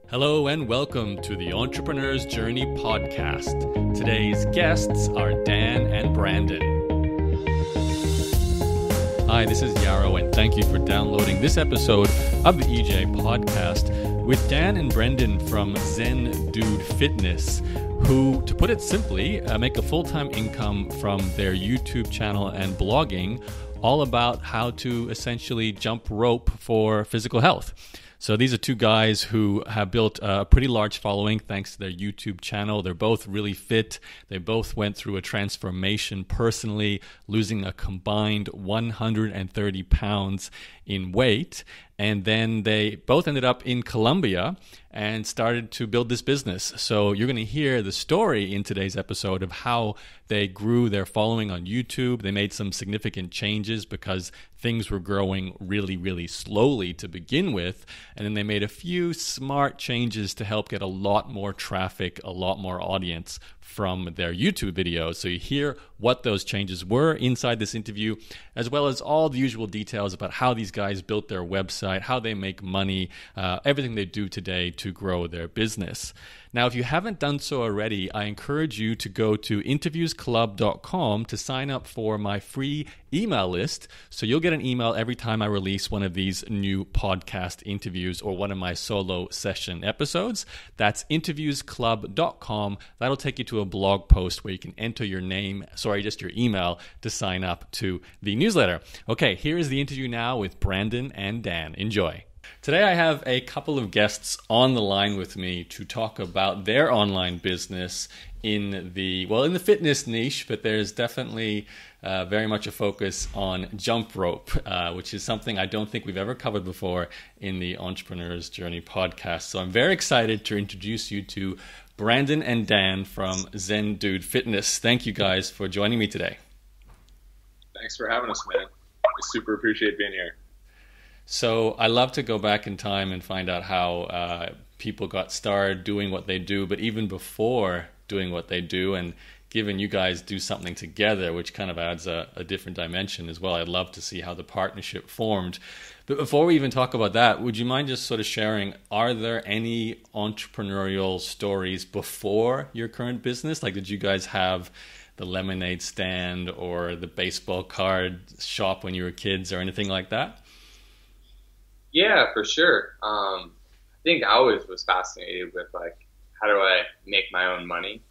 Hello and welcome to the Entrepreneur's Journey podcast. Today's guests are Dan and Brandon. Hi, this is Yaro and thank you for downloading this episode of the EJ podcast with Dan and Brandon from Zen Dude Fitness, who, to put it simply, make a full-time income from their YouTube channel and blogging, all about how to essentially jump rope for physical health. So these are two guys who have built a pretty large following thanks to their YouTube channel. They're both really fit. They both went through a transformation personally, losing a combined 130 pounds in weight. And then they both ended up in Colombia and started to build this business. So you're going to hear the story in today's episode of how they grew their following on YouTube. They made some significant changes because things were growing really, really slowly to begin with. And then they made a few smart changes to help get a lot more traffic, a lot more audience from their YouTube videos. So you hear what those changes were inside this interview, as well as all the usual details about how these guys built their website, how they make money, everything they do today to grow their business. Now, if you haven't done so already, I encourage you to go to interviewsclub.com to sign up for my free email list. So you'll get an email every time I release one of these new podcast interviews or one of my solo session episodes. That's interviewsclub.com. That'll take you to a blog post where you can enter your name, just your email, to sign up to the newsletter. Okay, here is the interview now with Brandon and Dan. Enjoy. Today I have a couple of guests on the line with me to talk about their online business in the fitness niche, but there's definitely very much a focus on jump rope, which is something I don't think we've ever covered before in the Entrepreneur's Journey podcast. So I'm very excited to introduce you to Brandon and Dan from Zen Dude Fitness. Thank you guys for joining me today. Thanks for having us, man. I super appreciate being here. So I love to go back in time and find out how people got started doing what they do, but even before doing what they do, and given you guys do something together, which kind of adds a different dimension as well. I'd love to see how the partnership formed. But before we even talk about that, would you mind just sort of sharing, are there any entrepreneurial stories before your current business? Like, did you guys have the lemonade stand or the baseball card shop when you were kids or anything like that? Yeah, for sure. I think I always was fascinated with, like, how do I make my own money,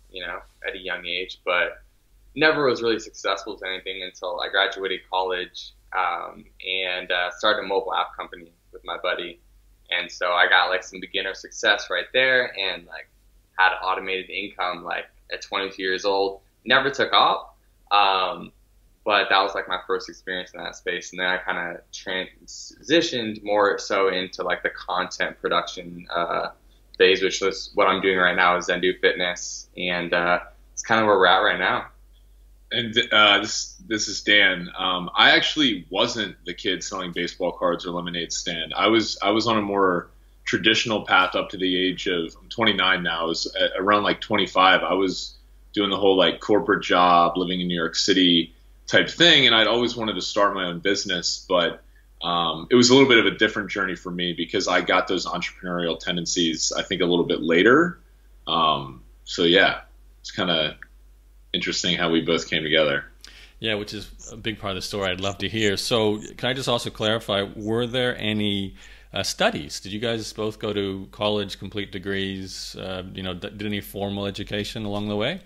at a young age, but never was really successful with anything until I graduated college and started a mobile app company with my buddy. And so I got, like, some beginner success right there and, like, had automated income, like, at 22 years old. Never took off. But that was, like, my first experience in that space. And then I kind of transitioned more so into, like, the content production phase, which was what I'm doing right now is Zen Dude Fitness. And it's kind of where we're at right now. And this is Dan. I actually wasn't the kid selling baseball cards or lemonade stand. I was on a more traditional path up to the age of, I'm 29 now. I was around, like, 25. I was doing the whole, like, corporate job, living in New York City type thing, and I'd always wanted to start my own business, but it was a little bit of a different journey for me because I got those entrepreneurial tendencies, I think, a little bit later. So yeah, it's kind of interesting how we both came together. Yeah, which is a big part of the story I'd love to hear. So can I just also clarify, were there any studies? Did you guys both go to college, complete degrees, did any formal education along the way?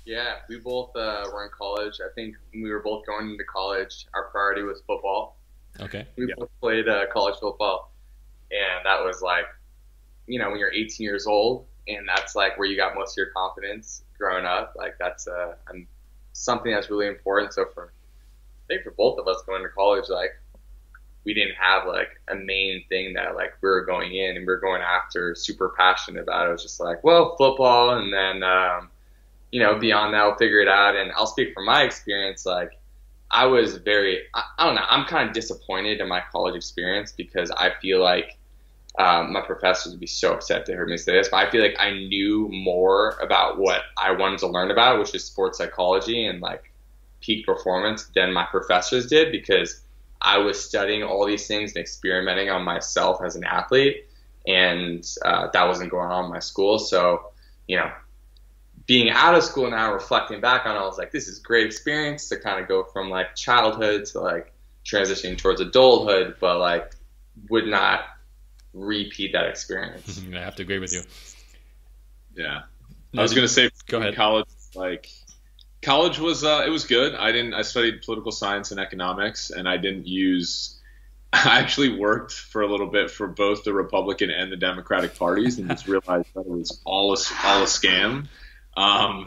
Yeah, we both were in college. I think when we were both going into college, our priority was football. Okay. We both played college football. And that was like, when you're 18 years old, and that's like where you got most of your confidence growing up. Like, that's something that's really important. So I think for both of us going to college, like, we didn't have, like, a main thing that, like, we were going in and we were going after, super passionate about. It was just like, well, football, and then beyond that, we'll figure it out. And I'll speak from my experience. Like, I was I don't know, I'm kind of disappointed in my college experience because I feel like my professors would be so upset to hear me say this, but I feel like I knew more about what I wanted to learn about, which is sports psychology and, like, peak performance, than my professors did, because I was studying all these things and experimenting on myself as an athlete. and that wasn't going on in my school. So, being out of school now, reflecting back on it, I was like, this is a great experience to kind of go from like childhood to like transitioning towards adulthood, but like would not repeat that experience. I have to agree with you. Yeah. I was going to say, go ahead. College was it was good. I studied political science and economics, and I actually worked for a little bit for both the Republican and the Democratic parties, and just realized that it was all a scam.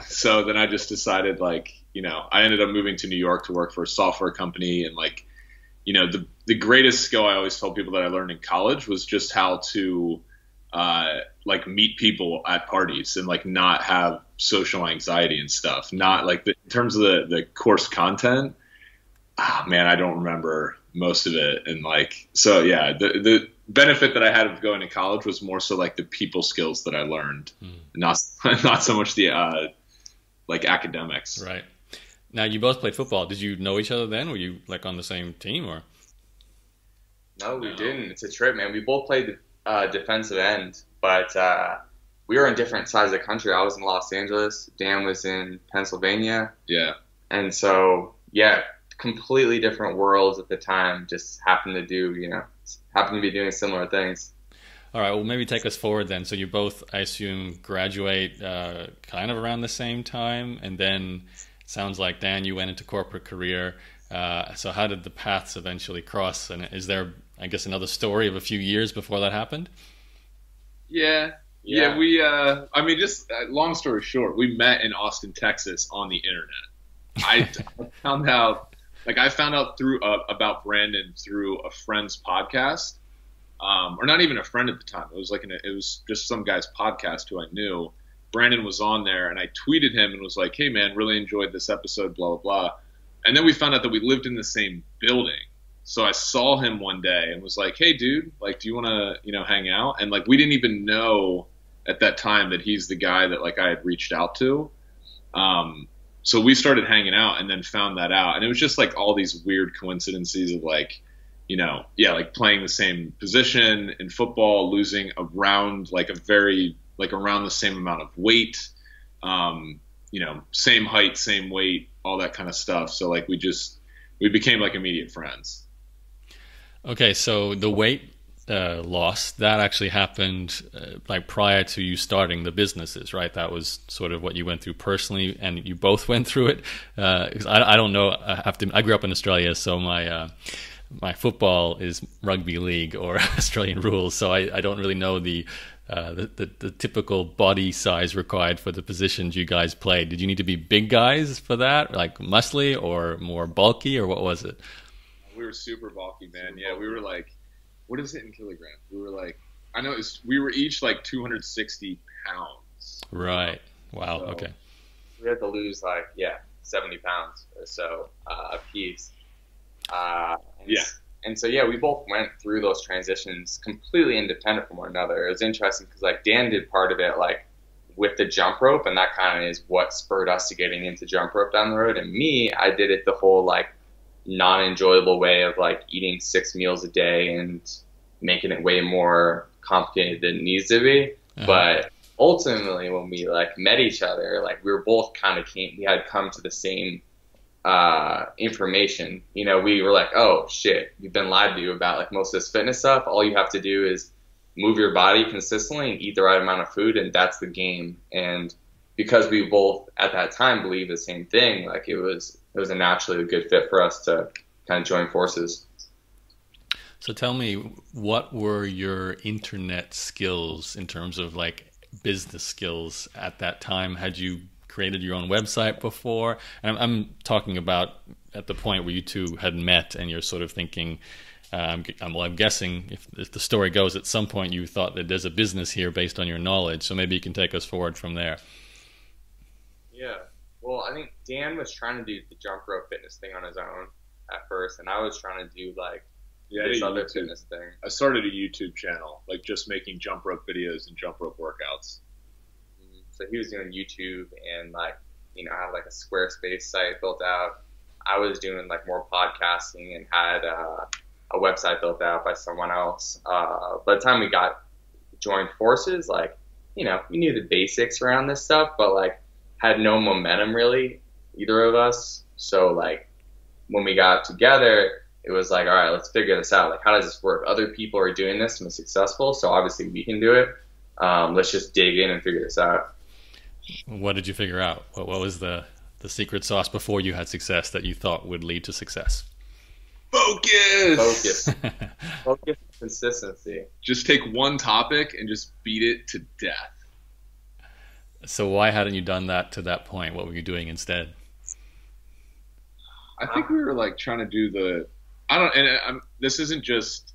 So then I just decided, like, I ended up moving to New York to work for a software company, and like, the greatest skill I always tell people that I learned in college was just how to like meet people at parties and like not have social anxiety and stuff. Not like in terms of the course content, man, I don't remember most of it. And like, so yeah, the benefit that I had of going to college was more so like the people skills that I learned, not so much the like academics. Right. Now, you both played football. Did you know each other then? Were you like on the same team or? No, we didn't. It's a trip, man. We both played defensive end, but we were in different sides of the country. I was in Los Angeles. Dan was in Pennsylvania. Yeah. And so, yeah, completely different worlds at the time. Just happened to be doing similar things. All right, well, maybe take us forward then. So you both, I assume, graduate kind of around the same time, and then it sounds like, Dan, you went into corporate career. So how did the paths eventually cross? And is there, I guess, another story of a few years before that happened? Yeah. We, I mean, just long story short, we met in Austin, Texas on the internet. I found out about Brandon through a friend's podcast. Or not even a friend at the time. It was just some guy's podcast who I knew. Brandon was on there, and I tweeted him and was like, "Hey man, really enjoyed this episode, blah blah blah." And then we found out that we lived in the same building. So I saw him one day and was like, "Hey dude, like, do you want to, hang out?" And like, we didn't even know at that time that he's the guy that like I had reached out to. So we started hanging out and then found that out, and it was just like all these weird coincidences of like, like playing the same position in football, losing around like around the same amount of weight, same height, same weight, all that kind of stuff. So like we became like immediate friends. Okay, so the weight loss, that actually happened like prior to you starting the businesses, right? That was sort of what you went through personally, and you both went through it. 'Cause I don't know. I grew up in Australia, so my football is rugby league or Australian rules, so I don't really know the typical body size required for the positions you guys played. Did you need to be big guys for that, like muscly, or more bulky, or what was it? We were super bulky, man. Yeah, we were like, what is it in kilograms? We were like, we were each like 260 pounds. Right. Wow. So, okay. We had to lose 70 pounds or so a piece. And so, we both went through those transitions completely independent from one another. It was interesting because, like, Dan did part of it, like, with the jump rope, and that kind of is what spurred us to getting into jump rope down the road. And me, I did it the whole, like, non-enjoyable way of, like, eating 6 meals a day and making it way more complicated than it needs to be. Uh-huh. But ultimately, when we, like, met each other, like, we were both we had come to the same information. We were like, oh shit, you've been lied to about like most of this fitness stuff. All you have to do is move your body consistently and eat the right amount of food, and that's the game. And because we both at that time believed the same thing, like it was a naturally good fit for us to kind of join forces. So tell me, what were your internet skills in terms of like business skills at that time? Had you created your own website before? And I'm talking about at the point where you two had met and you're sort of thinking, I'm guessing if the story goes, at some point you thought that there's a business here based on your knowledge. So maybe you can take us forward from there. Yeah. Well, I think Dan was trying to do the jump rope fitness thing on his own at first, and I was trying to do like this other fitness thing. I started a YouTube channel, like just making jump rope videos and jump rope workouts. So he was doing YouTube and like, I had like a Squarespace site built out. I was doing like more podcasting and had a website built out by someone else. By the time we got joined forces, like, you know, we knew the basics around this stuff, but like had no momentum really, either of us. So like when we got together, it was like, all right, let's figure this out. Like, how does this work? Other people are doing this and it's successful, so obviously we can do it. Let's just dig in and figure this out. What did you figure out? What was the secret sauce before you had success that you thought would lead to success? Focus. Focus, consistency. Just take one topic and just beat it to death. So why hadn't you done that to that point? What were you doing instead? I think we were like trying to do this isn't just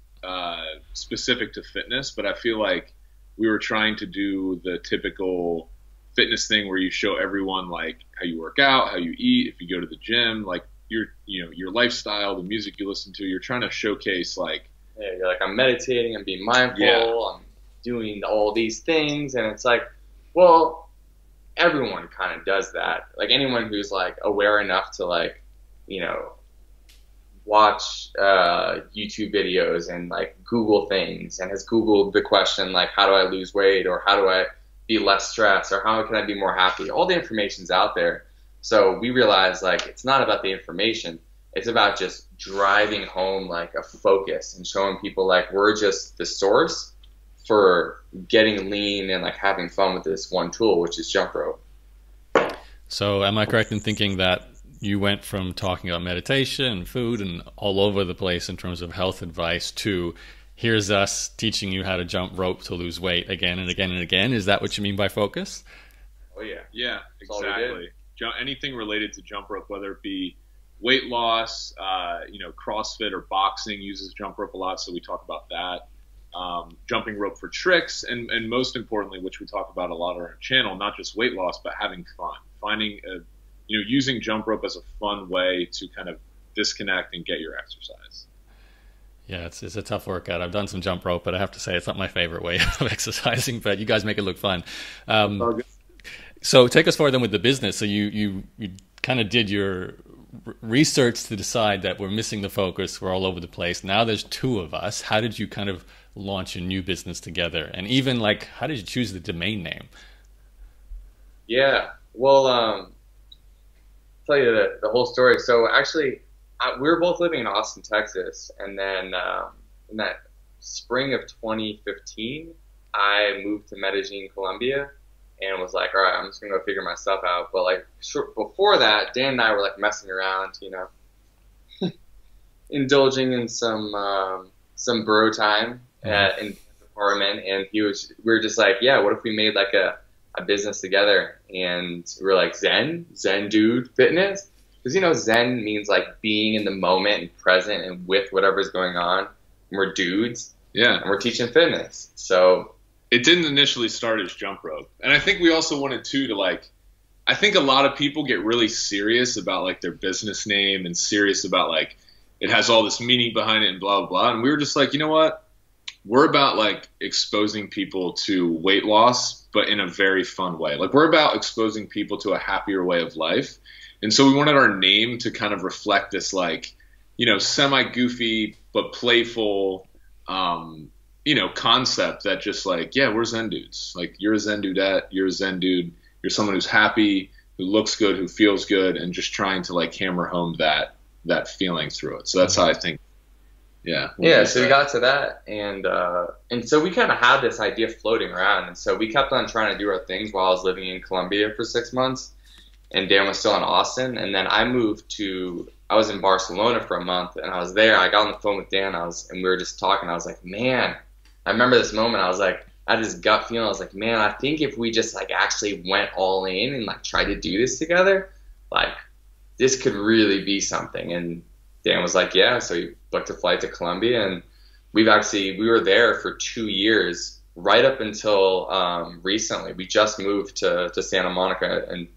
specific to fitness, but I feel like we were trying to do the typical fitness thing where you show everyone like how you work out, how you eat, if you go to the gym, like your lifestyle, the music you listen to. You're trying to showcase like, yeah, you're like, I'm meditating, I'm being mindful, I'm doing all these things, and it's like, well, everyone kind of does that. Like anyone who's like aware enough to like, you know, watch YouTube videos and like Google things and has Googled the question like, how do I lose weight, or how do I be less stressed, or how can I be more happy? All the information's out there. So we realized like it's not about the information, it's about just driving home like a focus and showing people like we're just the source for getting lean and like having fun with this one tool, which is jump rope. So am I correct in thinking that you went from talking about meditation and food and all over the place in terms of health advice to here's us teaching you how to jump rope to lose weight again and again and again? Is that what you mean by focus? Oh yeah. Yeah, exactly. Anything related to jump rope, whether it be weight loss, CrossFit or boxing uses jump rope a lot, so we talk about that. Jumping rope for tricks, and most importantly, which we talk about a lot on our channel, not just weight loss, but having fun. Finding using jump rope as a fun way to kind of disconnect and get your exercise. Yeah, it's a tough workout. I've done some jump rope, but I have to say it's not my favorite way of exercising, but you guys make it look fun. So take us forward then with the business. So you kind of did your research to decide that we're missing the focus. We're all over the place. Now there's two of us. How did you kind of launch a new business together? And even like, how did you choose the domain name? Yeah, well, tell you the whole story. So actually, we were both living in Austin, Texas, and then in that spring of 2015, I moved to Medellin, Colombia, and was like, all right, I'm just gonna go figure myself out. But like before that, Dan and I were like messing around, you know, indulging in some bro time in his apartment, and we were just like, yeah, what if we made like a business together? And we were like, Zen Dude Fitness, because you know Zen means like being in the moment and present and with whatever's going on. And we're dudes, yeah, and we're teaching fitness, so. It didn't initially start as jump rope. And I think we also wanted to like, I think a lot of people get really serious about like their business name and serious about like, it has all this meaning behind it and blah, blah, blah. And we were just like, you know what? We're about like exposing people to weight loss, but in a very fun way. Like we're about exposing people to a happier way of life. And so we wanted our name to kind of reflect this like, you know, semi-goofy, but playful, concept that just like, yeah, we're Zen dudes. Like you're a Zen dudette, you're a Zen dude, you're someone who's happy, who looks good, who feels good, and just trying to like hammer home that feeling through it. So that's how I think. Yeah. Yeah. So we got to that, and so we kind of had this idea floating around, and so we kept on trying to do our things while I was living in Colombia for 6 months, and Dan was still in Austin, and then I was in Barcelona for a month, and I was there. I got on the phone with Dan, and we were just talking. I was like, man. I remember this moment. I was like, I had this gut feeling. I was like, man, I think if we just like actually went all in and like tried to do this together, like this could really be something. And Dan was like, yeah. So he booked a flight to Colombia, and we were there for 2 years, right up until recently. We just moved to Santa Monica and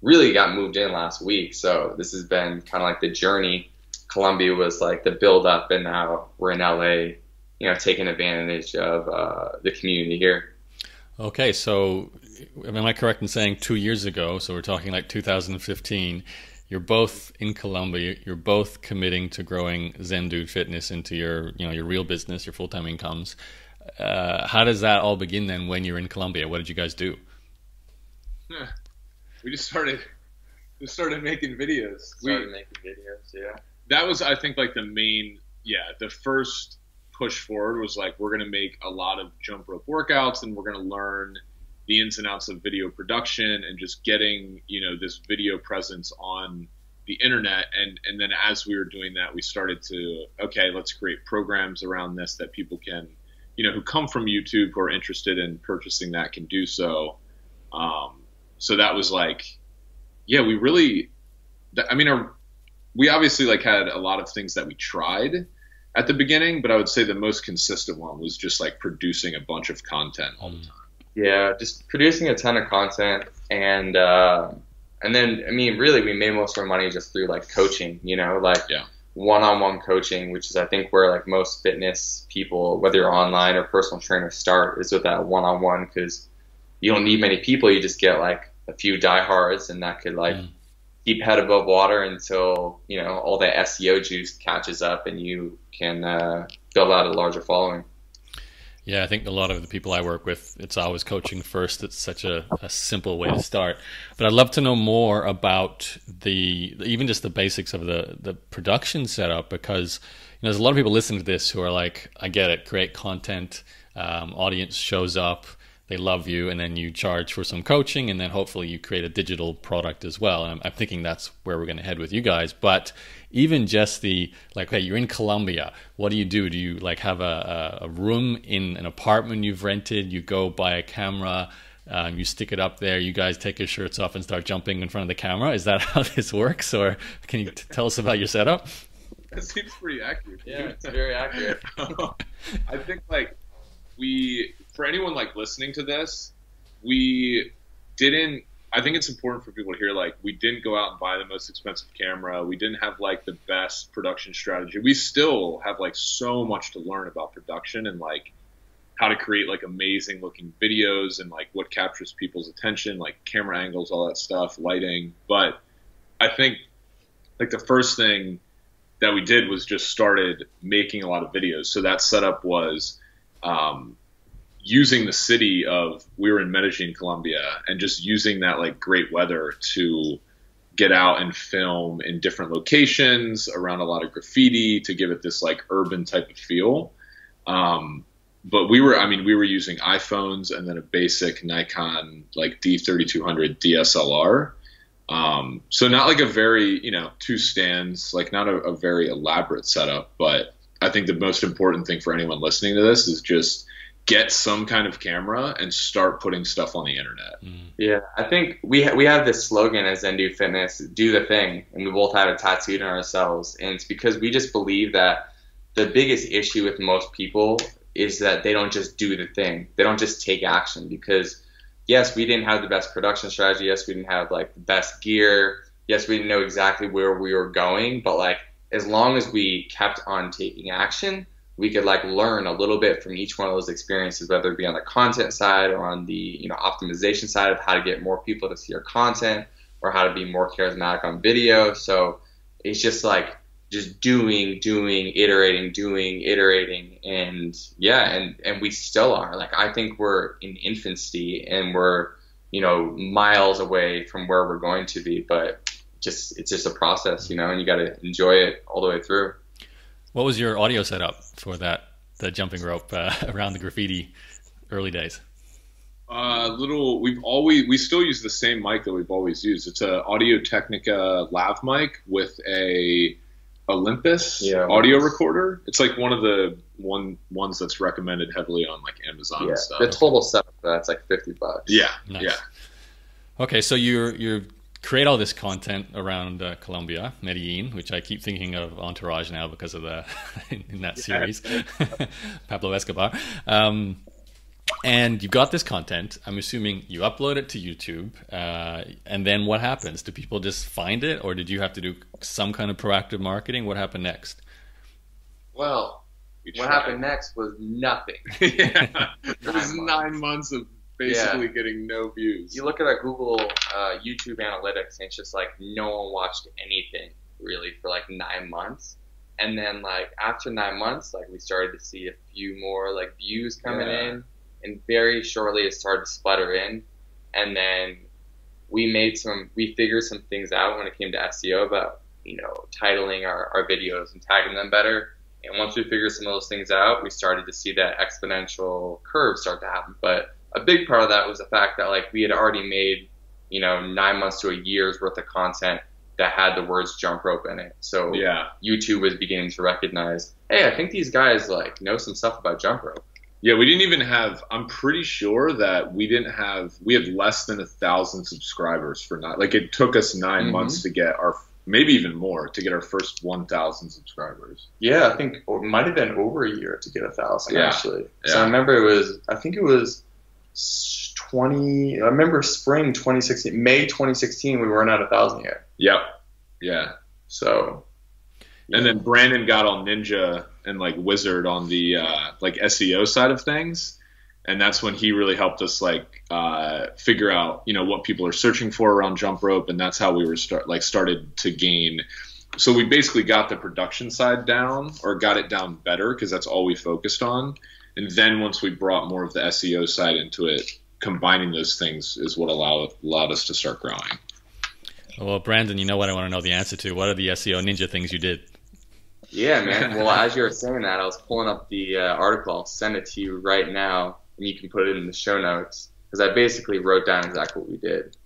really got moved in last week. So this has been kind of like the journey. Colombia was like the build up, and now we're in LA. You know, taking advantage of the community here. Okay, so am I correct in saying 2 years ago, so we're talking like 2015, you're both in Colombia, you're both committing to growing Zen Dude Fitness into your real business, your full-time incomes. how does that all begin then when you're in Colombia? What did you guys do? We just started making videos. Yeah. That was, I think, like the first push forward was like, we're going to make a lot of jump rope workouts, and we're going to learn the ins and outs of video production and just getting, this video presence on the internet. And then as we were doing that, we started to, okay, let's create programs around this that people can, who come from YouTube, who are interested in purchasing that, can do so. So that was like, yeah, we really, we obviously like had a lot of things that we tried at the beginning, but I would say the most consistent one was just like producing a bunch of content all the time. Yeah, just producing a ton of content, and then really we made most of our money just through like coaching, one-on-one coaching, which is I think where like most fitness people, whether you're online or personal trainers, start is with that one-on-one, because you don't need many people, you just get like a few diehards, and that could like keep head above water until all that SEO juice catches up and you can build out a larger following. Yeah, I think a lot of the people I work with, it's always coaching first. It's such a simple way to start. But I'd love to know more about even just the basics of the production setup, because there's a lot of people listening to this who are like, I get it, great content, audience shows up, they love you, and then you charge for some coaching, and then hopefully you create a digital product as well. And I'm thinking that's where we're going to head with you guys. But even just hey, you're in Colombia, what do? Do you like have a room in an apartment you've rented? You go buy a camera, you stick it up there, you guys take your shirts off and start jumping in front of the camera? Is that how this works? Or can you tell us about your setup? That seems pretty accurate. Yeah, it's very accurate. I think for anyone like listening to this, I think it's important for people to hear, like, we didn't go out and buy the most expensive camera. We didn't have like the best production strategy. We still have like so much to learn about production and like how to create like amazing looking videos and like what captures people's attention, like camera angles, all that stuff, lighting. But I think like the first thing that we did was just started making a lot of videos. So that setup was, using the city we were in Medellin, Colombia, and just using that like great weather to get out and film in different locations around a lot of graffiti to give it this like urban type of feel. But we were using iPhones and then a basic Nikon like D3200 DSLR. So not like a very, two stands, like not a very elaborate setup, but I think the most important thing for anyone listening to this is just get some kind of camera and start putting stuff on the internet. Yeah, I think we have this slogan as Zen Dude Fitness, do the thing, and we both have it tattooed on ourselves. And it's because we just believe that the biggest issue with most people is that they don't just do the thing. They don't just take action, because yes, we didn't have the best production strategy. Yes, we didn't have like the best gear. Yes, we didn't know exactly where we were going, but like as long as we kept on taking action, we could like learn a little bit from each one of those experiences, whether it be on the content side or on the optimization side of how to get more people to see our content or how to be more charismatic on video. So it's just like just doing, iterating, and and we still are. Like I think we're in infancy and we're miles away from where we're going to be, but it's just a process, and you got to enjoy it all the way through. What was your audio setup for the jumping rope around the graffiti early days? We still use the same mic that we've always used. It's a Audio-Technica lav mic with a Olympus audio recorder. It's like one of the ones that's recommended heavily on like Amazon and stuff. The total setup for that's like $50. Yeah, nice. Yeah. Okay, so you're create all this content around Colombia, Medellin, which I keep thinking of Entourage now because of in that series, Pablo Escobar. And you've got this content. I'm assuming you upload it to YouTube, and then what happens? Do people just find it, or did you have to do some kind of proactive marketing? What happened next? Well, what happened next was nothing. Yeah, it was 9 months of basically getting no views. You look at our Google YouTube analytics, and it's just like no one watched anything really for like 9 months. And then like after 9 months, like we started to see a few more like views coming in, and very shortly it started to sputter in. And then we figured some things out when it came to SEO about, you know, titling our videos and tagging them better. And once we figured some of those things out, we started to see that exponential curve start to happen. But a big part of that was the fact that like we had already made, you know, 9 months to a year's worth of content that had the words jump rope in it. So YouTube was beginning to recognize, hey, I think these guys like know some stuff about jump rope. Yeah, we didn't even have, I'm pretty sure that we had less than 1,000 subscribers for like it took us 9 months to get maybe even more, to get our first 1,000 subscribers. Yeah, I think it might have been over a year to get 1,000 actually. So I remember it was I remember spring 2016, May 2016, we weren't at 1,000 yet. Yep. Yeah. So. And then Brandon got on Ninja and like Wizard on the like SEO side of things, and that's when he really helped us like figure out, you know, what people are searching for around jump rope, and that's how we were started to gain. So we basically got the production side down, or got it down better, because that's all we focused on. And then once we brought more of the SEO side into it, combining those things is what allowed us to start growing. Well, Brandon, you know what I want to know the answer to. What are the SEO ninja things you did? Yeah, man. Well, as you were saying that, I was pulling up the article. I'll send it to you right now, and you can put it in the show notes, because I basically wrote down exactly what we did.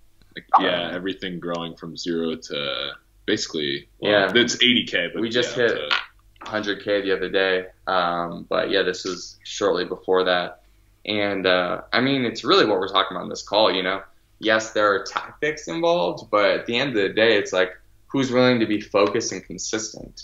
Everything growing from 0 to basically, it's 80K. But we just hit 100K the other day. But yeah, this was shortly before that. And I mean, it's really what we're talking about in this call, you know. Yes, there are tactics involved, but at the end of the day, it's like, who's willing to be focused and consistent?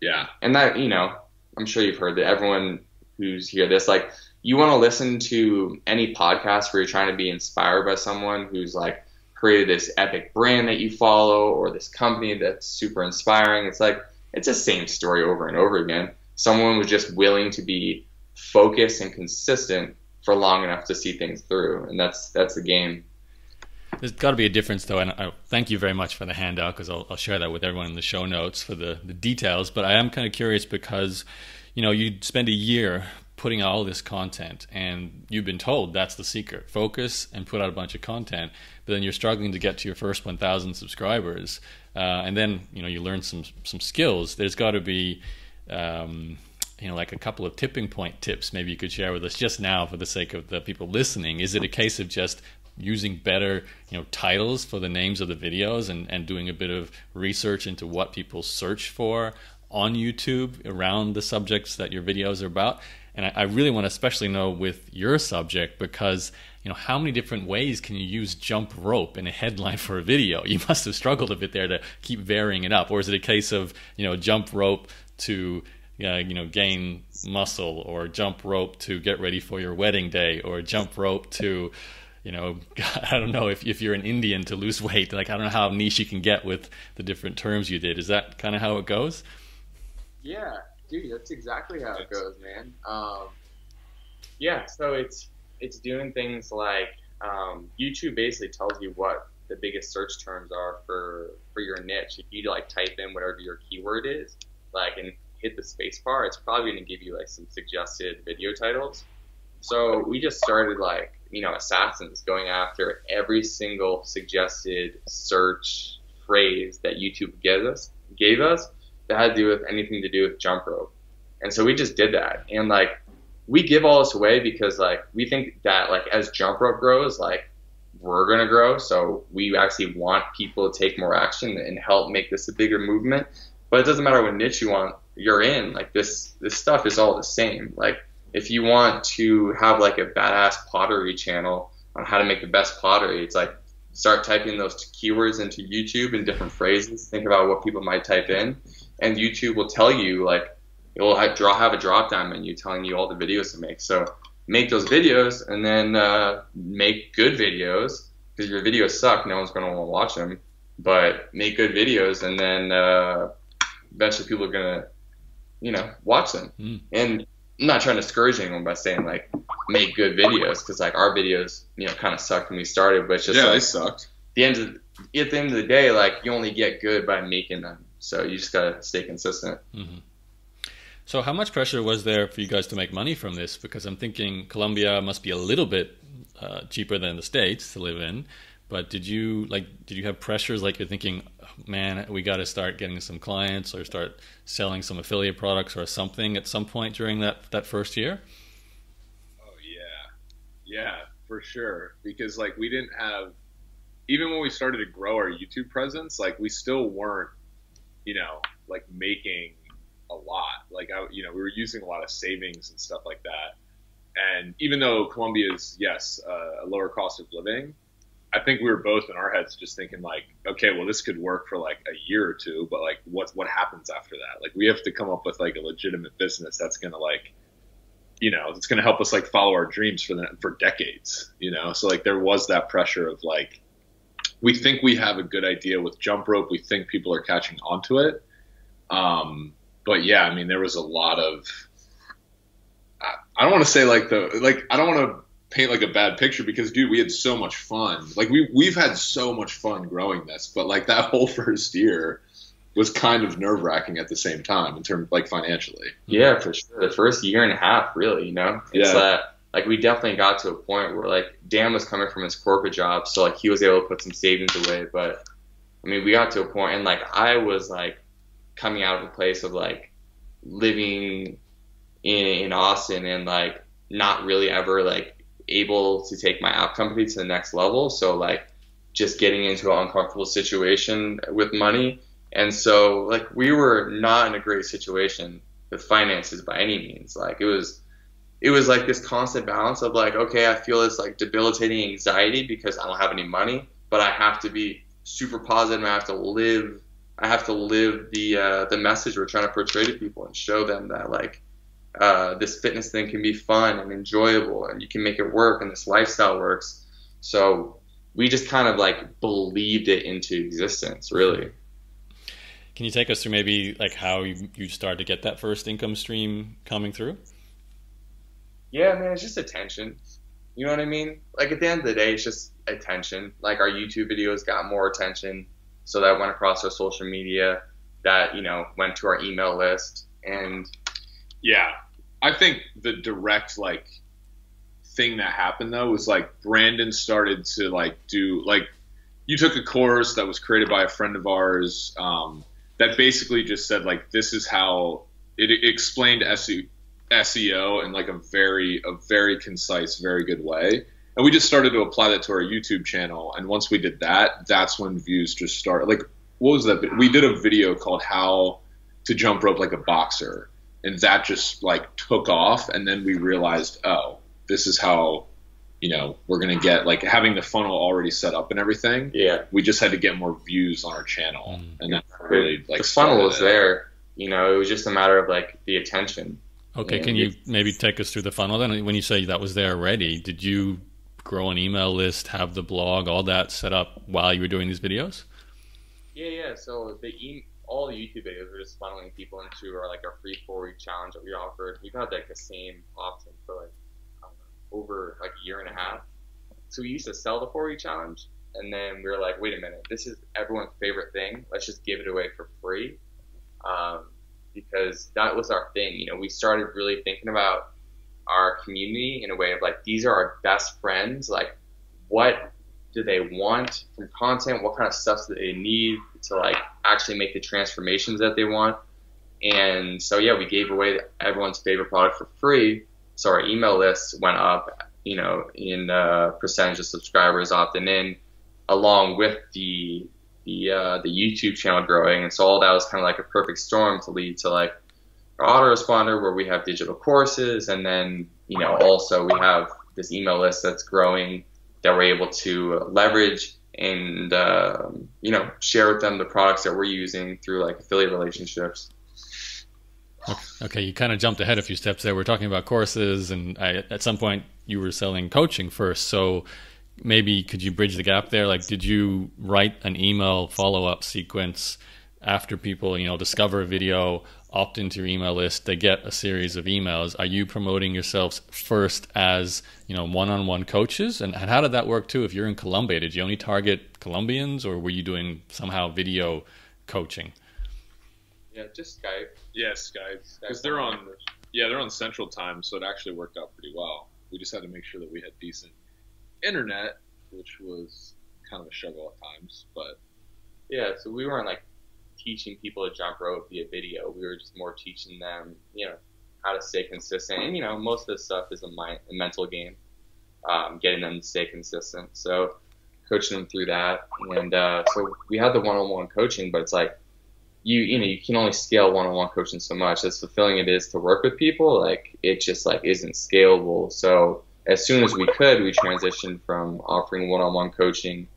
Yeah. And that, you know, I'm sure you've heard that. Everyone who's hear this, like, you want to listen to any podcast where you're trying to be inspired by someone who's like created this epic brand that you follow, or this company that's super inspiring. It's like, it's the same story over and over again. Someone was just willing to be focused and consistent for long enough to see things through. And that's the game. There's got to be a difference, though, and I thank you very much for the handout, because I'll share that with everyone in the show notes for the details. But I am kind of curious because, you know, you spend a year putting out all this content, and you've been told that's the secret. Focus and put out a bunch of content, but then you're struggling to get to your first 1,000 subscribers. And then, you know, you learn some skills. There's got to be, you know, like a couple of tipping point tips maybe you could share with us just now for the sake of the people listening. Is it a case of just using better, you know, titles for the names of the videos, and doing a bit of research into what people search for on YouTube around the subjects that your videos are about? And I really want to especially know with your subject, because, you know, how many different ways can you use jump rope in a headline for a video? You must have struggled a bit there to keep varying it up. Or is it a case of, you know, jump rope to you know, gain muscle, or jump rope to get ready for your wedding day, or jump rope to, you know, I don't know, if you're an Indian, to lose weight? Like, I don't know how niche you can get with the different terms you did. Is that kind of how it goes? Yeah, dude, that's exactly how it goes, man. Yeah, so it's doing things like YouTube basically tells you what the biggest search terms are for your niche. If you like type in whatever your keyword is, like, and hit the space bar, it's probably going to give you like some suggested video titles. So we just started, like, you know, assassins, going after every single suggested search phrase that YouTube gave us that had to do with anything to do with jump rope. And so we just did that. And like, we give all this away because like, we think that like, as jump rope grows, like, we're going to grow. So we actually want people to take more action and help make this a bigger movement. But it doesn't matter what niche you're in, like this stuff is all the same. Like, if you want to have like a badass pottery channel on how to make the best pottery, it's like, start typing those keywords into YouTube in different phrases. Think about what people might type in, and YouTube will tell you, like, it will have a drop down menu telling you all the videos to make. So make those videos, and then make good videos, because your videos suck, no one's going to want to watch them. But make good videos, and then eventually people are going to, you know, watch them. And I'm not trying to discourage anyone by saying like make good videos, because like our videos, you know, kind of sucked when we started, but it's just they sucked. At the end of the day, like, you only get good by making them, so you just gotta stay consistent. So how much pressure was there for you guys to make money from this? Because I'm thinking Colombia must be a little bit cheaper than the States to live in. But did you have pressures like you're thinking, oh, man, we got to start getting some clients or start selling some affiliate products or something at some point during that first year? Oh yeah, for sure. Because like we didn't have, even when we started to grow our YouTube presence, like we still weren't, like making a lot. Like we were using a lot of savings and stuff like that. And even though Colombia is, yes, a lower cost of living, I think we were both in our heads just thinking like, okay, well, this could work for like a year or two, but like what happens after that? Like we have to come up with like a legitimate business that's going to like, it's going to help us like follow our dreams for decades, So like there was that pressure of like, we think we have a good idea with jump rope. We think people are catching onto it. But yeah, I mean, there was a lot of, I don't want to say I don't want to paint like a bad picture because dude, we had so much fun. Like we've had so much fun growing this, but like that whole first year was kind of nerve wracking at the same time in terms like financially. Yeah, for sure. The first year and a half, really, it's like we definitely got to a point where like Dan was coming from his corporate job. So like he was able to put some savings away, but I mean, we got to a point and like I was like coming out of a place of like living in Austin and like not really ever like able to take my app company to the next level. So like just getting into an uncomfortable situation with money. And so like we were not in a great situation with finances by any means. Like it was like this constant balance of like, okay, I feel this like debilitating anxiety because I don't have any money, but I have to be super positive and I have to live the message we're trying to portray to people and show them that like this fitness thing can be fun and enjoyable and you can make it work and this lifestyle works. So we just kind of like believed it into existence, really. Can you take us through maybe like how you started to get that first income stream coming through? Yeah, man, it's just attention. You know what I mean? Like at the end of the day, it's just attention. Like our YouTube videos got more attention. So that went across our social media, that, went to our email list. And yeah, I think the direct like thing that happened though was like Brandon started to like do like, you took a course that was created by a friend of ours that basically just said like, this is how it explained SEO in like a very concise, very good way. And we just started to apply that to our YouTube channel. And once we did that, that's when views just started. Like, what was that? We did a video called How to Jump Rope Like a Boxer. And that just like took off. And then we realized, oh, this is how, we're going to get like having the funnel already set up and everything. Yeah. We just had to get more views on our channel. And that really like the funnel was there. It was just a matter of like the attention. Okay. Can you maybe take us through the funnel then? When you say that was there already, did you grow an email list, have the blog, all that set up while you were doing these videos? Yeah. So all the YouTube videos were just funneling people into our free 4-week challenge that we offered. We've had like the same option for like over like a year and a half. So we used to sell the 4-week challenge, and then we were like, wait a minute, this is everyone's favorite thing. Let's just give it away for free, because that was our thing. We started really thinking about our community in a way of like, these are our best friends. Like, what do they want from content? What kind of stuff do they need to like actually make the transformations that they want? And so yeah, we gave away everyone's favorite product for free. So our email list went up, in percentage of subscribers opting in, along with the YouTube channel growing. And so all that was kind of like a perfect storm to lead to like our autoresponder, where we have digital courses, and then also we have this email list that's growing that we're able to leverage and share with them the products that we're using through like affiliate relationships. Okay, you kind of jumped ahead a few steps there. We're talking about courses, and at some point you were selling coaching first. So maybe could you bridge the gap there? Like, did you write an email follow-up sequence after people, discover a video, opt into your email list, they get a series of emails? Are you promoting yourselves first as, one-on-one coaches? And how did that work too? If you're in Colombia, did you only target Colombians, or were you doing somehow video coaching? Yeah, just Skype. Yeah, Skype. Because they're on Central Time, so it actually worked out pretty well. We just had to make sure that we had decent internet, which was kind of a struggle at times. But yeah, so we weren't like teaching people to jump rope via video. We were just more teaching them, how to stay consistent. And most of this stuff is a mental game, getting them to stay consistent. So coaching them through that, and so we had the one-on-one coaching, but it's like you can only scale one-on-one coaching so much. As fulfilling it is to work with people, like it just like isn't scalable. So as soon as we could, we transitioned from offering one-on-one coaching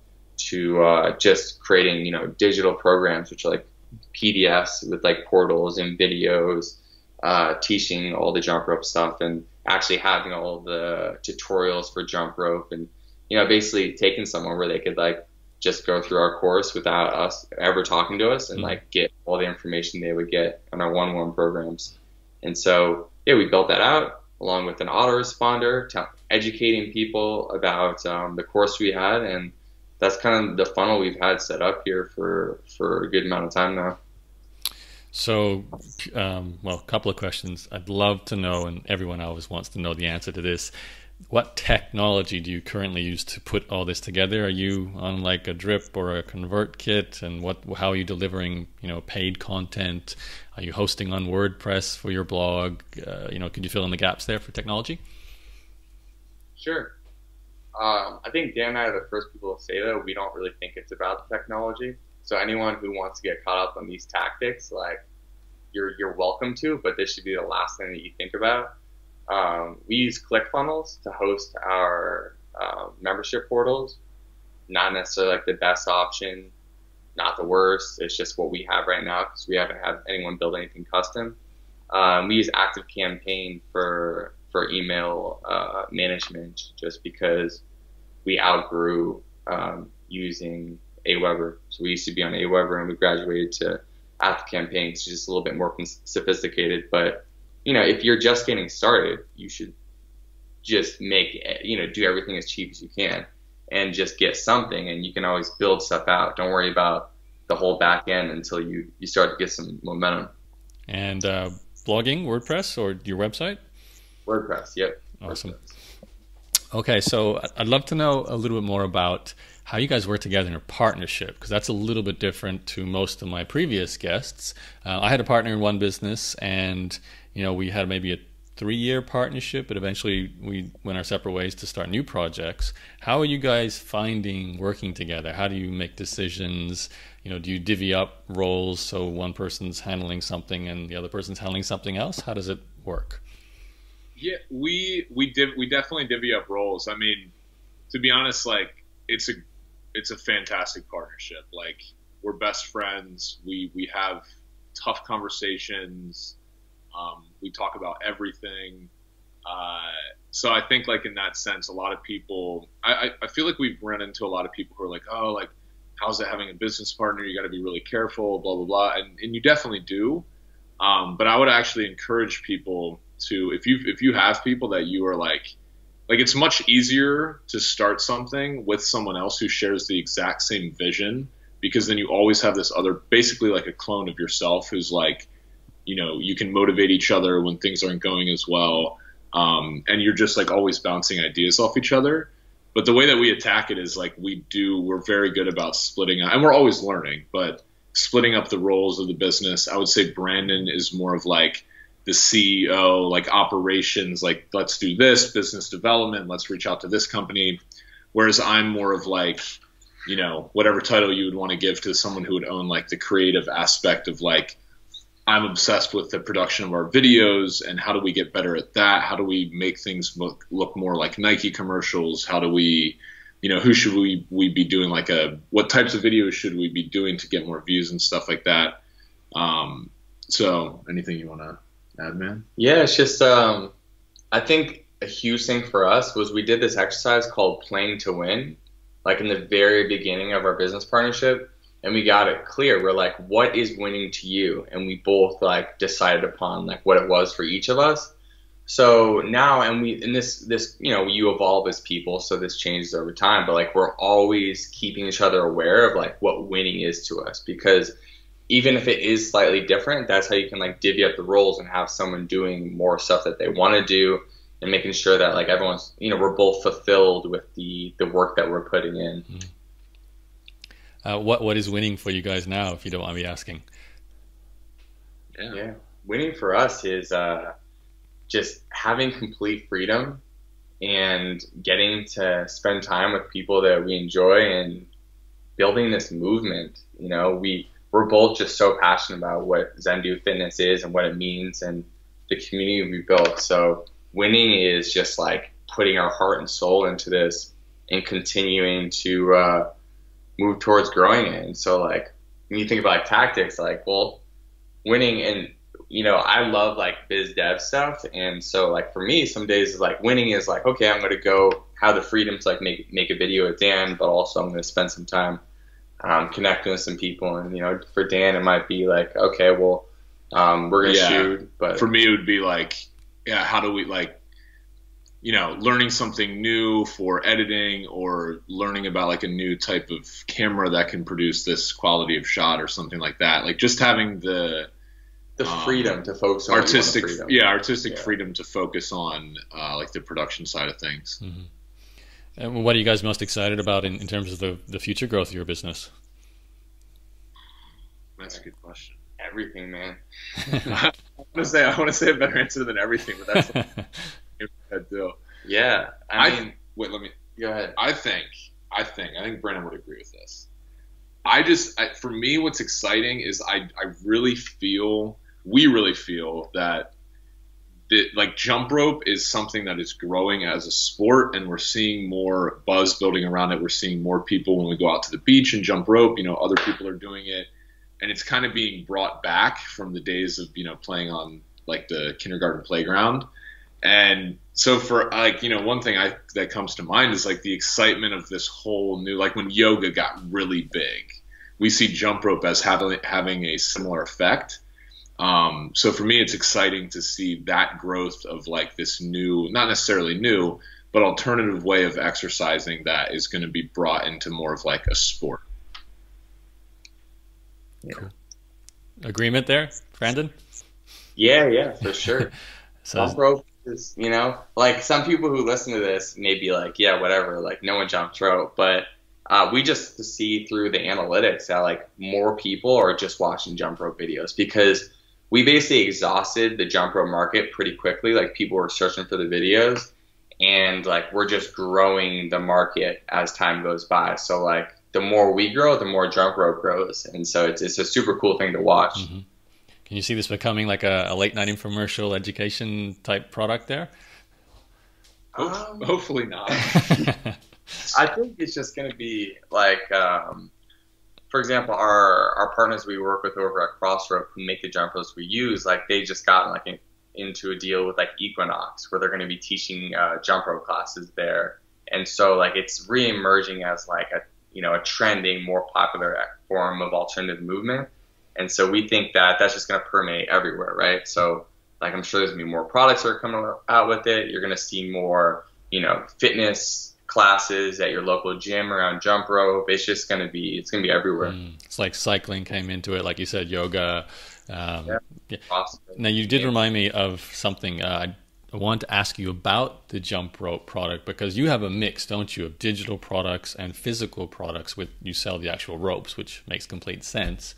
to just creating digital programs, which are like PDFs with like portals and videos, teaching all the jump rope stuff, and actually having all the tutorials for jump rope, and basically taking someone where they could like just go through our course without us ever talking to us, and like get all the information they would get on our one-on-one programs. And so we built that out along with an autoresponder, educating people about the course we had, and that's kind of the funnel we've had set up here for a good amount of time now. So, a couple of questions. I'd love to know, and everyone always wants to know the answer to this. What technology do you currently use to put all this together? Are you on like a drip or a convert kit? And how are you delivering, paid content? Are you hosting on WordPress for your blog? Could you fill in the gaps there for technology? Sure. I think Dan and I are the first people to say that we don't really think it's about the technology. So anyone who wants to get caught up on these tactics, like you're welcome to, but this should be the last thing that you think about. We use ClickFunnels to host our membership portals. Not necessarily like the best option, not the worst. It's just what we have right now because we haven't had anyone build anything custom. We use ActiveCampaign for email management just because we outgrew using Aweber. So we used to be on Aweber and we graduated to ActiveCampaign. It's just a little bit more sophisticated, but if you're just getting started, you should just do everything as cheap as you can and just get something, and you can always build stuff out. Don't worry about the whole back end until you start to get some momentum. And blogging, WordPress, or your website? WordPress, yep. Awesome. WordPress. Okay, so I'd love to know a little bit more about how you guys work together in a partnership, because that's a little bit different to most of my previous guests. I had a partner in one business, and we had maybe a 3-year partnership, but eventually we went our separate ways to start new projects. How are you guys finding working together? How do you make decisions? Do you divvy up roles so one person's handling something and the other person's handling something else? How does it work? Yeah, we definitely divvy up roles. I mean, to be honest, like it's a fantastic partnership. Like we're best friends. We have tough conversations. We talk about everything. So I think like in that sense, a lot of people, I feel like we've run into a lot of people who are like, oh, like, how's it having a business partner? You got to be really careful, blah, blah, blah. And you definitely do. But I would actually encourage people to, if you have people that you are like it's much easier to start something with someone else who shares the exact same vision, because then you always have this other, basically like a clone of yourself who's like, you can motivate each other when things aren't going as well. And you're just like always bouncing ideas off each other. But the way that we attack it is like we're very good about splitting up, and we're always learning, but splitting up the roles of the business. I would say Brandon is more of like the CEO, like operations, like let's do this, business development, let's reach out to this company. Whereas I'm more of like, whatever title you would want to give to someone who would own like the creative aspect of like, I'm obsessed with the production of our videos and how do we get better at that? How do we make things look more like Nike commercials? How do we, who should we be doing what types of videos should we be doing to get more views and stuff like that? So anything you want to add, man? Yeah, it's just, I think a huge thing for us was we did this exercise called playing to win, like in the very beginning of our business partnership. And we got it clear. We're like, what is winning to you? And we both like decided upon like what it was for each of us. So now, this, you evolve as people, so this changes over time, but like we're always keeping each other aware of like what winning is to us, because even if it is slightly different, that's how you can like divvy up the roles and have someone doing more stuff that they want to do, and making sure that like everyone's, we're both fulfilled with the work that we're putting in. What is winning for you guys now, if you don't mind me asking? Yeah. Winning for us is just having complete freedom and getting to spend time with people that we enjoy and building this movement. We're both just so passionate about what Zen Dude Fitness is and what it means and the community we built. So winning is just like putting our heart and soul into this and continuing to move towards growing it. And so like when you think about like tactics, like, well, winning, and I love like biz dev stuff, and so like for me some days is like winning is like, okay, I'm going to go have the freedom to like make a video with Dan, but also I'm going to spend some time connecting with some people. And for Dan it might be like, okay, well, we're going to shoot. But for me it would be like, how do we like, learning something new for editing, or learning about like a new type of camera that can produce this quality of shot or something like that. Like just having the freedom to focus on artistic freedom to focus on like the production side of things. Mm-hmm. And what are you guys most excited about in terms of the future growth of your business? That's a good question. Everything, man. I want to say a better answer than everything, but that's that deal. Yeah, I mean, wait, let me go ahead. I think Brennan would agree with this. For me, what's exciting is we really feel that like jump rope is something that is growing as a sport, and we're seeing more buzz building around it. We're seeing more people when we go out to the beach and jump rope, other people are doing it, and it's kind of being brought back from the days of, playing on like the kindergarten playground. And so for like, one thing that comes to mind is like the excitement of this whole new, like when yoga got really big, we see jump rope as having a similar effect. So for me, it's exciting to see that growth of like this new, not necessarily new, but alternative way of exercising that is going to be brought into more of like a sport. Yeah. Cool. Agreement there, Brandon? Yeah, for sure. So, jump rope is, like some people who listen to this may be like, yeah, whatever, like no one jumps rope, but we just see through the analytics that like more people are just watching jump rope videos, because we basically exhausted the jump rope market pretty quickly. Like people were searching for the videos, and like we're just growing the market as time goes by. So like the more we grow, the more jump rope grows, and so it's a super cool thing to watch. Mm-hmm. Can you see this becoming like a late night infomercial education type product there? Hopefully not. I think it's just going to be like, for example, our partners we work with over at Crossrope who make the jump ropes we use, like they just got like into a deal with like Equinox where they're going to be teaching jump rope classes there, and so like it's re-emerging as like a trending, more popular form of alternative movement. And so we think that that's just going to permeate everywhere, right? So like I'm sure there's going to be more products that are coming out with it. You're going to see more, fitness classes at your local gym around jump rope. It's going to be everywhere. It's like cycling came into it, like you said, yoga. Yeah. Awesome. Now you did remind me of something. I want to ask you about the jump rope product, because you have a mix, don't you, of digital products and physical products. You sell the actual ropes, which makes complete sense.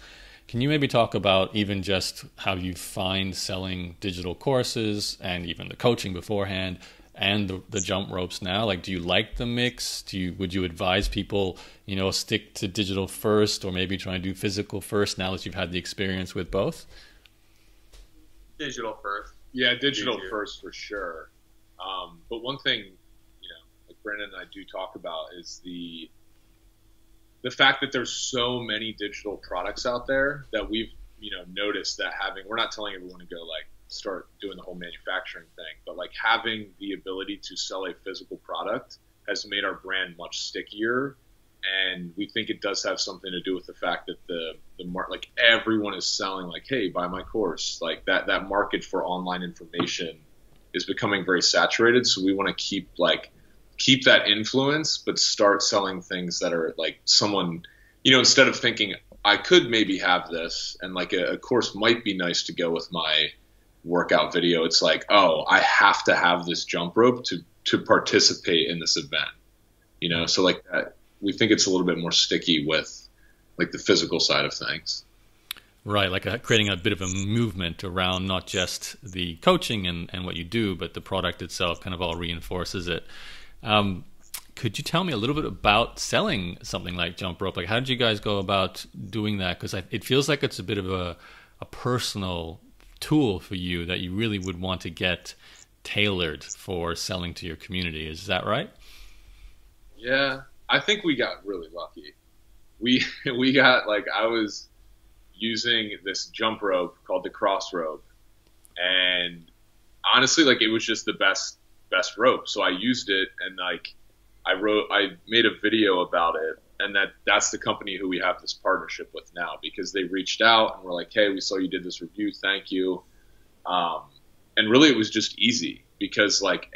Can you maybe talk about even just how you find selling digital courses and even the coaching beforehand and the jump ropes now? Like, do you like the mix? Would you advise people, stick to digital first, or maybe try and do physical first now that you've had the experience with both? Digital first. Yeah, digital first for sure. But one thing, like Brandon and I do talk about is the fact that there's so many digital products out there that we've, noticed that we're not telling everyone to go like start doing the whole manufacturing thing, but like having the ability to sell a physical product has made our brand much stickier. And we think it does have something to do with the fact that the like everyone is selling like, hey, buy my course. Like that market for online information is becoming very saturated. So we want to keep that influence, but start selling things that are like someone, instead of thinking I could maybe have this, and like a course might be nice to go with my workout video. It's like, oh, I have to have this jump rope to participate in this event, you know? So like that, we think it's a little bit more sticky with like the physical side of things. Right, like creating a bit of a movement around not just the coaching and what you do, but the product itself kind of all reinforces it. Could you tell me a little bit about selling something like jump rope? Like, how did you guys go about doing that? Because it feels like it's a bit of a personal tool for you that you really would want to get tailored for selling to your community. Is that right? Yeah, I think we got really lucky. We got, like, I was using this jump rope called the cross rope, and honestly, like, it was just the best rope. So I used it, and like I made a video about it, and that's the company who we have this partnership with now, because they reached out and were like, hey, we saw you did this review, thank you. And really it was just easy, because like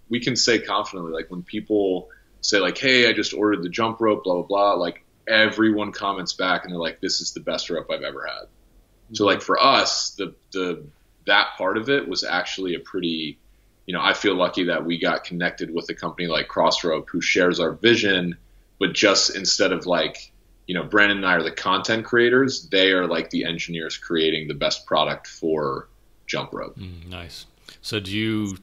we can say confidently, like when people say like, hey, I just ordered the jump rope, blah, blah, blah, like everyone comments back and they're like, this is the best rope I've ever had. Mm-hmm. So like for us, that part of it was actually a pretty, I feel lucky that we got connected with a company like Crossrope who shares our vision, but just instead of like, Brandon and I are the content creators, they are like the engineers creating the best product for jump rope. Nice. So do you,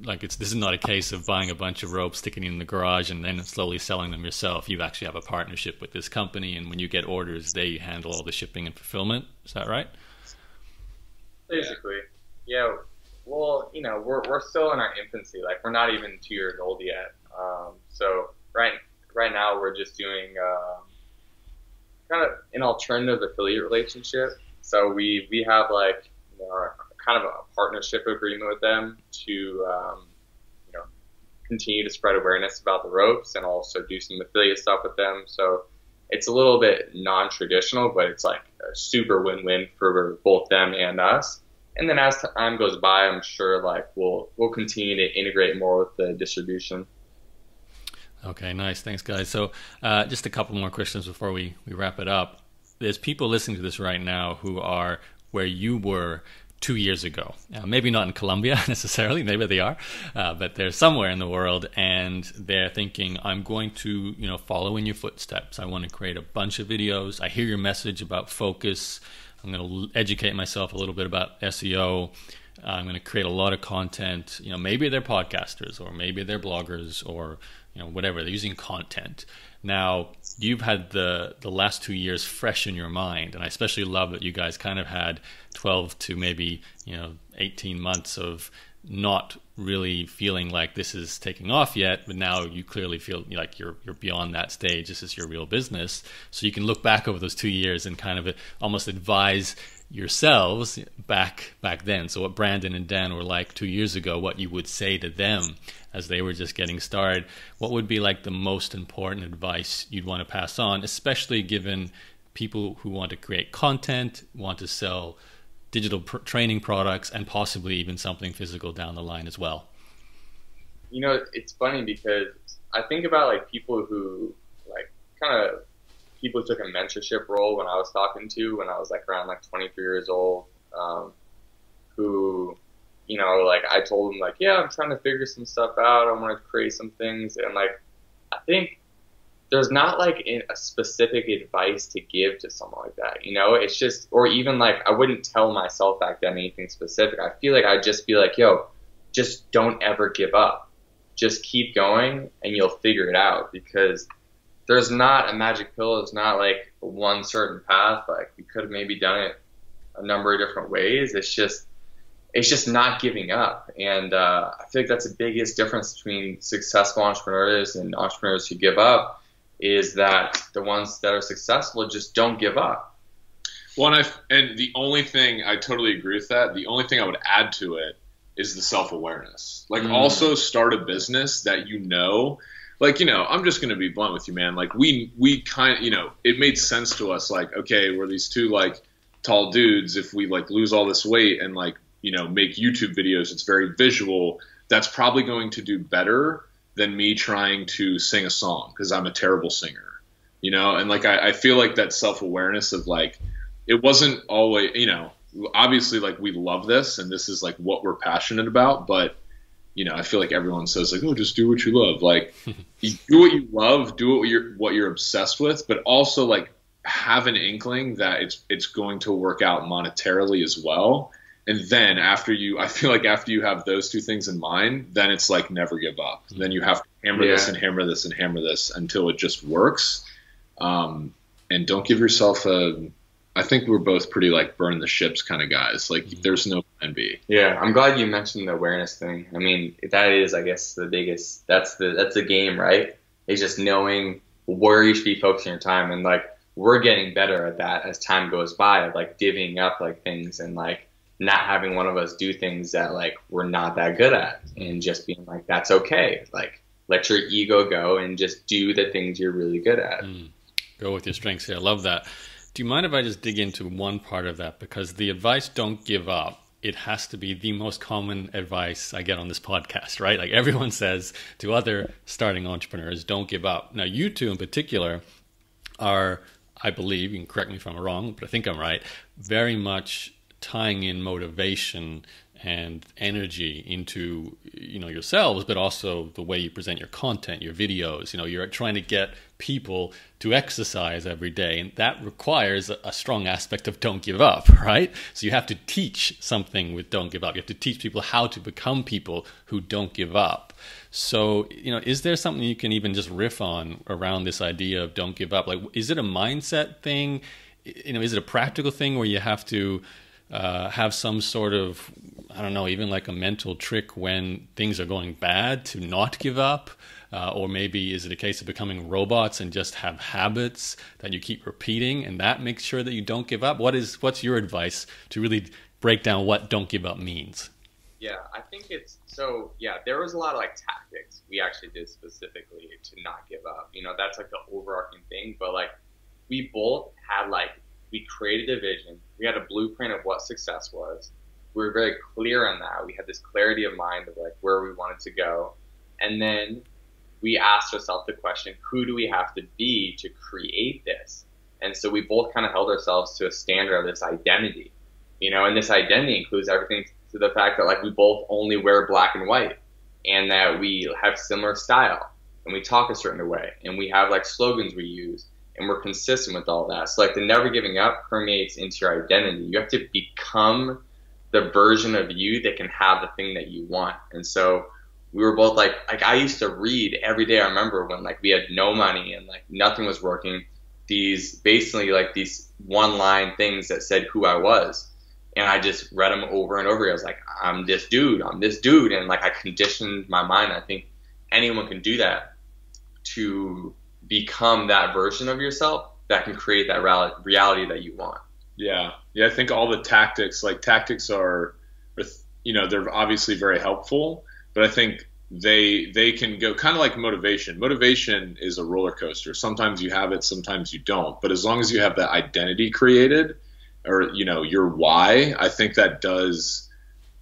like, this is not a case of buying a bunch of ropes, sticking it in the garage, and then slowly selling them yourself. You actually have a partnership with this company, and when you get orders, they handle all the shipping and fulfillment. Is that right? Basically, yeah. Well, we're still in our infancy. Like, we're not even 2 years old yet. So right now we're just doing kind of an alternative affiliate relationship. So we have like kind of a partnership agreement with them to continue to spread awareness about the ropes and also do some affiliate stuff with them. So it's a little bit non-traditional, but it's like a super win-win for both them and us. And then as time goes by, I'm sure like we'll continue to integrate more with the distribution. Okay, nice. Thanks, guys. So just a couple more questions before we wrap it up. There's people listening to this right now who are where you were 2 years ago. Maybe not in Colombia necessarily, maybe they are, but they're somewhere in the world, and they're thinking, I'm going to follow in your footsteps. I want to create a bunch of videos. I hear your message about focus. I'm going to educate myself a little bit about SEO. I'm going to create a lot of content. Maybe they're podcasters, or maybe they're bloggers, or whatever. They're using content. Now, you've had the last 2 years fresh in your mind, and I especially love that you guys kind of had 12 to maybe 18 months of not really feeling like this is taking off yet, but now you clearly feel like you're beyond that stage. This is your real business. So you can look back over those 2 years and kind of almost advise yourselves back then. So what Brandon and Dan were like 2 years ago, what you would say to them as they were just getting started. What would be like the most important advice you'd want to pass on, especially given people who want to create content, want to sell digital training products, and possibly even something physical down the line as well? It's funny because I think about like people who like people who took a mentorship role when I was talking to when I was like around like 23 years old, who like I told them like, yeah, I'm trying to figure some stuff out. I want to create some things, and like I think there's not like a specific advice to give to someone like that. It's just, or even like I wouldn't tell myself back then anything specific. I feel like I'd just be like, yo, just don't ever give up. Just keep going and you'll figure it out, because there's not a magic pill. It's not like one certain path. Like we could have maybe done it a number of different ways. It's just not giving up. And I feel like that's the biggest difference between successful entrepreneurs and entrepreneurs who give up, is that the ones that are successful just don't give up. Well, and the only thing, I totally agree with that. The only thing I would add to it is the self-awareness. Like also start a business that like, I'm just going to be blunt with you, man. Like we kind of, it made sense to us. Like, okay, we're these two like tall dudes. If we like lose all this weight and like, make YouTube videos, it's very visual. That's probably going to do better than me trying to sing a song, because I'm a terrible singer. you know? And like, I feel like that self-awareness of like, it wasn't always, you know, obviously like we love this and this is like what we're passionate about, but you know, I feel like everyone says like, oh, just do what you love. Like do what you love, do what you're obsessed with, but also like have an inkling that it's going to work out monetarily as well. And then I feel like after you have those two things in mind, then it's like never give up. Then you have to hammer this and hammer this and hammer this until it just works. And don't give yourself I think we're both pretty like burn the ships kind of guys. Like there's no plan B. Yeah, I'm glad you mentioned the awareness thing. I mean, that is, I guess, the biggest. That's the game, right? It's just knowing where you should be focusing your time, and like we're getting better at that as time goes by, of like divvying up like things and like not having one of us do things that like we're not that good at, and just being like, that's okay. Like let your ego go and just do the things you're really good at. Go with your strengths here. I love that. Do you mind if I just dig into one part of that? Because the advice, don't give up, it has to be the most common advice I get on this podcast, right? Like everyone says to other starting entrepreneurs, don't give up. Now, you two in particular are, I believe, you can correct me if I'm wrong, but I think I'm right, very much tying in motivation and energy into, you know, yourselves, but also the way you present your content, your videos. You know, you're trying to get people to exercise every day, and that requires a strong aspect of don't give up, right? So you have to teach something with don't give up. You have to teach people how to become people who don't give up. So, you know, is there something you can even just riff on around this idea of don't give up? Like, is it a mindset thing? You know, is it a practical thing where you have to have some sort of, I don't know, even like a mental trick when things are going bad to not give up? Or maybe is it a case of becoming robots and just have habits that you keep repeating and that makes sure that you don't give up? What's your advice to really break down what don't give up means? Yeah, I think there was a lot of like tactics we actually did specifically to not give up. You know, that's like the overarching thing, but like we both had we created a vision. We had a blueprint of what success was. We were very clear on that. We had this clarity of mind of like where we wanted to go. And then we asked ourselves the question, who do we have to be to create this? And so we both kind of held ourselves to a standard of this identity, you know, and this identity includes everything to the fact that like we both only wear black and white and that we have similar style and we talk a certain way and we have like slogans we use and we're consistent with all that. So like the never giving up permeates into your identity. You have to become the version of you that can have the thing that you want. And so we were both like I used to read every day. I remember when like we had no money and like nothing was working, these basically like these one line things that said who I was. And I just read them over and over. I was like, I'm this dude. And like I conditioned my mind. I think anyone can do that to become that version of yourself that can create that reality that you want. Yeah. I think all the tactics are, you know, they're obviously very helpful, but I think they can go kind of like motivation. Motivation is a roller coaster. Sometimes you have it, sometimes you don't. But as long as you have that identity created, or, you know, your why, I think that does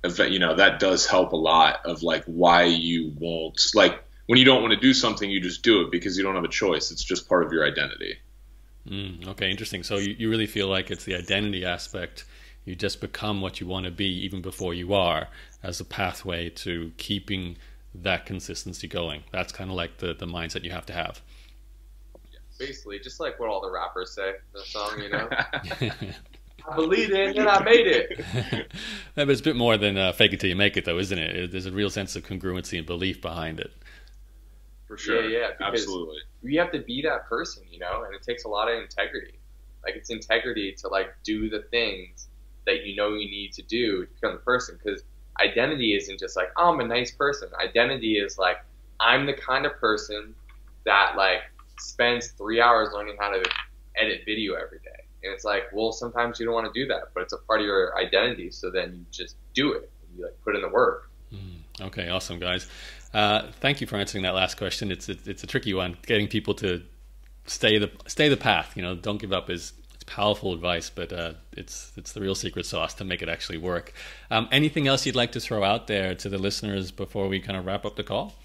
help a lot of like why you won't, like when you don't want to do something, you just do it because you don't have a choice. It's just part of your identity. Okay, interesting. So you really feel like it's the identity aspect. You just become what you want to be even before you are, as a pathway to keeping that consistency going. That's kind of like the mindset you have to have. Yeah, basically, just like what all the rappers say in the song, you know? I believed it and I made it. But it's a bit more than fake it till you make it, though, isn't it? There's a real sense of congruency and belief behind it. For sure. Yeah, absolutely. You have to be that person, you know, and it takes a lot of integrity. Like it's integrity to like do the things that you know you need to do to become the person. Because identity isn't just like, oh, I'm a nice person. Identity is like, I'm the kind of person that like spends 3 hours learning how to edit video every day. And it's like, well, sometimes you don't want to do that, but it's a part of your identity. So then you just do it. You like put in the work. Okay, awesome, guys. Thank you for answering that last question. It's a tricky one, getting people to stay the path. You know, don't give up it's powerful advice, but it's the real secret sauce to make it actually work. Anything else you'd like to throw out there to the listeners before we kind of wrap up the call?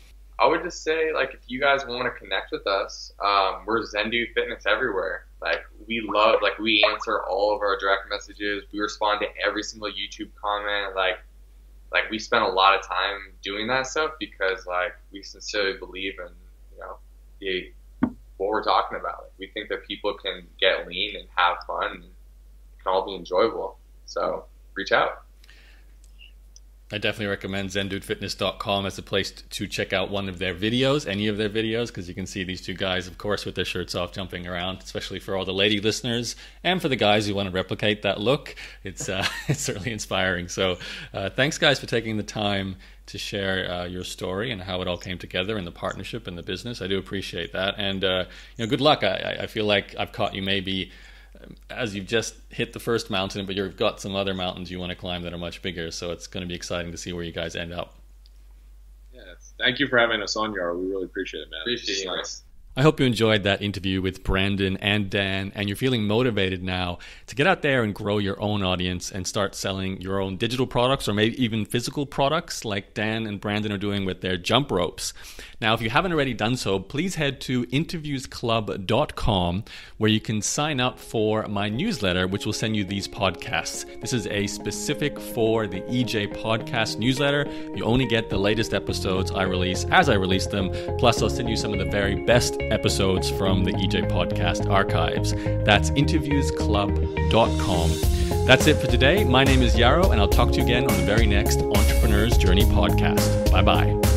I would just say, like, if you guys want to connect with us, we're Zen Dude Fitness everywhere. Like, we answer all of our direct messages. We respond to every single YouTube comment. Like we spend a lot of time doing that stuff because, like, we sincerely believe in, what we're talking about. Like, we think that people can get lean and have fun and it can all be enjoyable. So reach out. I definitely recommend zendudefitness.com as a place to check out one of their videos, any of their videos, because you can see these two guys, of course, with their shirts off jumping around, especially for all the lady listeners and for the guys who want to replicate that look. It's certainly inspiring. So thanks, guys, for taking the time to share your story and how it all came together and the partnership and the business. I do appreciate that. And good luck. I feel like I've caught you maybe as you've just hit the first mountain, but you've got some other mountains you want to climb that are much bigger. So it's going to be exciting to see where you guys end up. Yeah, thank you for having us on, Yaro. We really appreciate it, man. Appreciate you. Nice. I hope you enjoyed that interview with Brandon and Dan, and you're feeling motivated now to get out there and grow your own audience and start selling your own digital products or maybe even physical products like Dan and Brandon are doing with their jump ropes. Now, if you haven't already done so, please head to interviewsclub.com where you can sign up for my newsletter, which will send you these podcasts. This is a specific for the EJ podcast newsletter. You only get the latest episodes I release as I release them, plus I'll send you some of the very best episodes from the EJ podcast archives. That's interviewsclub.com. That's it for today. My name is Yaro, and I'll talk to you again on the very next Entrepreneur's Journey podcast. Bye-bye.